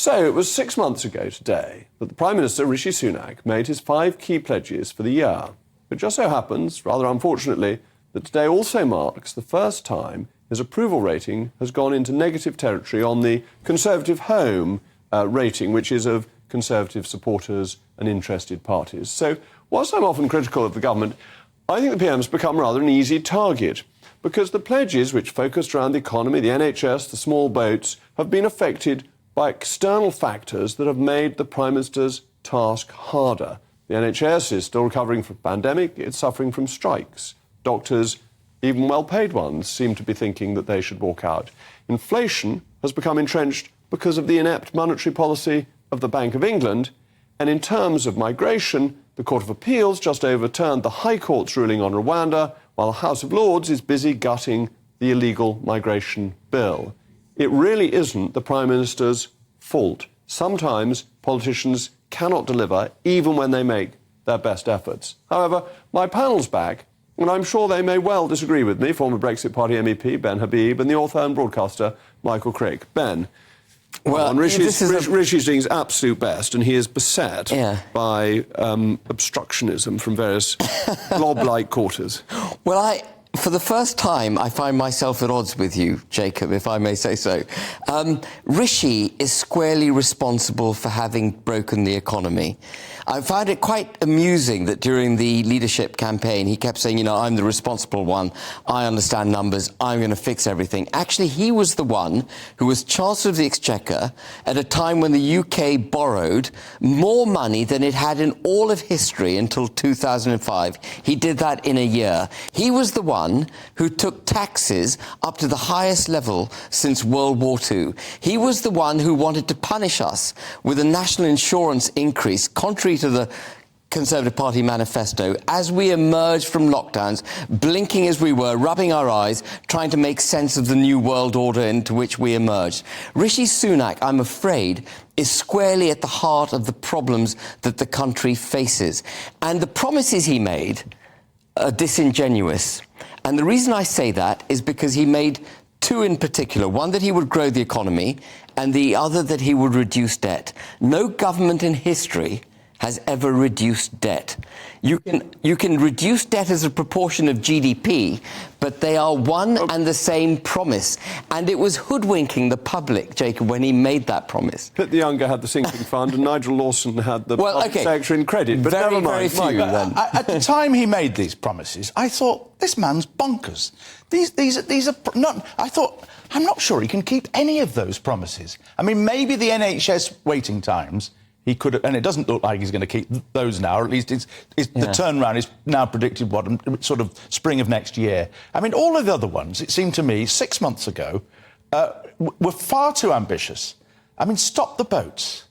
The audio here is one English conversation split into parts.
So it was 6 months ago today that the Prime Minister, Rishi Sunak, made his 5 key pledges for the year. It just so happens, rather unfortunately, that today also marks the first time his approval rating has gone into negative territory on the Conservative Home rating, which is of Conservative supporters and interested parties. So whilst I'm often critical of the government, I think the PM's become rather an easy target because the pledges, which focused around the economy, the NHS, the small boats, have been affected by external factors that have made the Prime Minister's task harder. The NHS is still recovering from the pandemic. It's suffering from strikes. Doctors, even well-paid ones, seem to be thinking that they should walk out. Inflation has become entrenched because of the inept monetary policy of the Bank of England. And in terms of migration, the Court of Appeals just overturned the High Court's ruling on Rwanda, while the House of Lords is busy gutting the illegal migration bill. It really isn't the Prime Minister's fault. Sometimes politicians cannot deliver, even when they make their best efforts. However, my panel's back, and I'm sure they may well disagree with me, former Brexit Party MEP Ben Habib and the author and broadcaster Michael Craig. Ben, well, Rishi's doing his absolute best, and he is beset by obstructionism from various blob-like quarters. Well, for the first time, I find myself at odds with you, Jacob, if I may say so. Rishi is squarely responsible for having broken the economy. I found it quite amusing that during the leadership campaign, he kept saying, you know, I'm the responsible one, I understand numbers, I'm going to fix everything. Actually, he was the one who was Chancellor of the Exchequer at a time when the UK borrowed more money than it had in all of history until 2005. He did that in a year. He was the one who took taxes up to the highest level since World War II. He was the one who wanted to punish us with a national insurance increase, contrary to the Conservative Party manifesto, as we emerged from lockdowns, blinking as we were, rubbing our eyes, trying to make sense of the new world order into which we emerged. Rishi Sunak, I'm afraid, is squarely at the heart of the problems that the country faces. And the promises he made are disingenuous. And the reason I say that is because he made 2 in particular. One, that he would grow the economy, and the other, that he would reduce debt. No government in history has ever reduced debt. You can reduce debt as a proportion of GDP, but they are one and the same promise. And it was hoodwinking the public, Jacob, when he made that promise. Pitt the Younger had the sinking fund and Nigel Lawson had the public sector in credit. But never mind. Very few, then. At the time he made these promises, I thought, this man's bonkers. These are not... I thought, I'm not sure he can keep any of those promises. I mean, maybe the NHS waiting times... He could, and it doesn't look like he's going to keep those now, or at least the turnaround is now predicted, sort of spring of next year. I mean, all of the other ones, it seemed to me, 6 months ago, were far too ambitious. I mean, stop the boats.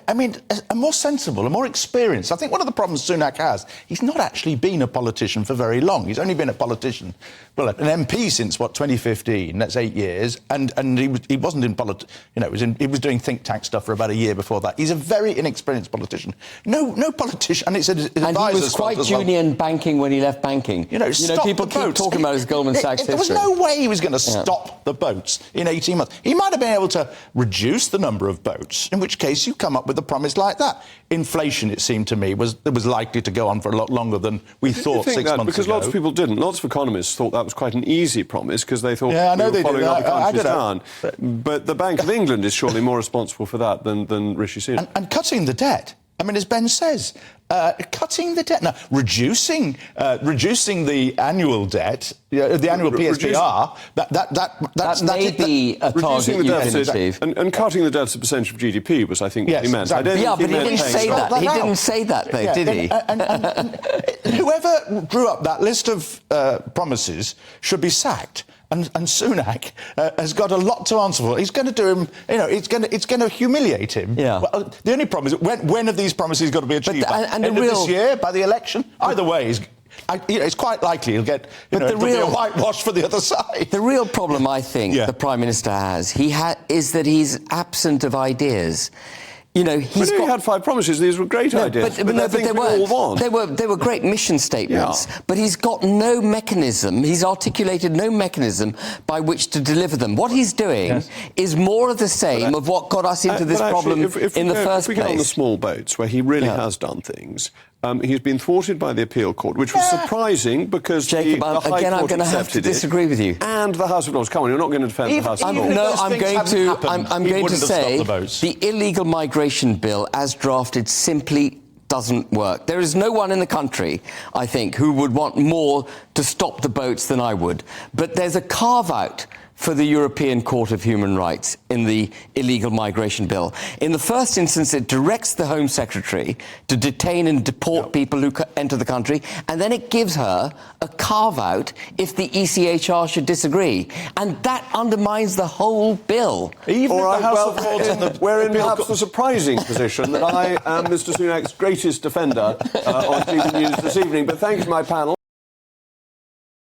I mean, a more sensible, a more experienced. I think one of the problems Sunak has, he's not actually been a politician for very long. He's only been a politician, well, an MP since, 2015, that's 8 years, and he wasn't in politics, you know, he was doing think tank stuff for about a year before that. He's a very inexperienced politician. No politician, and it's his advisor's fault. And he was quite junior in banking when he left banking. You know, people keep talking about his Goldman Sachs history. There was no way he was going to stop the boats in 18 months. He might have been able to reduce the number of boats, in which case you come up with a promise like that. Inflation, it seemed to me, was likely to go on for a lot longer than we thought 6 months ago. Because lots of people didn't. Lots of economists thought that was quite an easy promise because they thought I know we were following other countries down. But the Bank of England is surely more responsible for that than Rishi Sunak. And cutting the debt. I mean, as Ben says, cutting the debt. Now, reducing the annual debt, the annual PSPR, that may be a target you can achieve. And cutting the debt as a percentage of GDP was, I think, what he meant. Exactly. But he didn't say that. He didn't say that, though, did he? And whoever drew up that list of promises should be sacked. And Sunak has got a lot to answer for. He's going to do him, you know, it's going to humiliate him. Yeah. Well, the only problem is, when have these promises got to be achieved? End of this year, by the election? Either way, it's quite likely he'll get there'll be a whitewash for the other side. The real problem, I think, the Prime Minister has, is that he's absent of ideas. You know, he's he had 5 promises. These were great ideas. But they weren't. They were great mission statements. Yeah. But he's got no mechanism. He's articulated no mechanism by which to deliver them. What he's doing is more of the same of what got us into this problem in the first place. If we get on the small boats, where he really has done things, he's been thwarted by the appeal court, which was surprising because Jacob, the High again, Court I'm going to have to disagree with you. And the House of Lords. Come on, you're not going to defend the House of Lords. No, I'm going to say the illegal migration bill, as drafted, simply doesn't work. There is no one in the country, I think, who would want more to stop the boats than I would. But there's a carve-out for the European Court of Human Rights in the illegal migration bill. In the first instance, it directs the Home Secretary to detain and deport people who enter the country, and then it gives her a carve-out if the ECHR should disagree. And that undermines the whole bill. Even if the House of Lords we're in perhaps the surprising position that I am Mr. Sunak's greatest defender on TV News this evening. But thanks to my panel.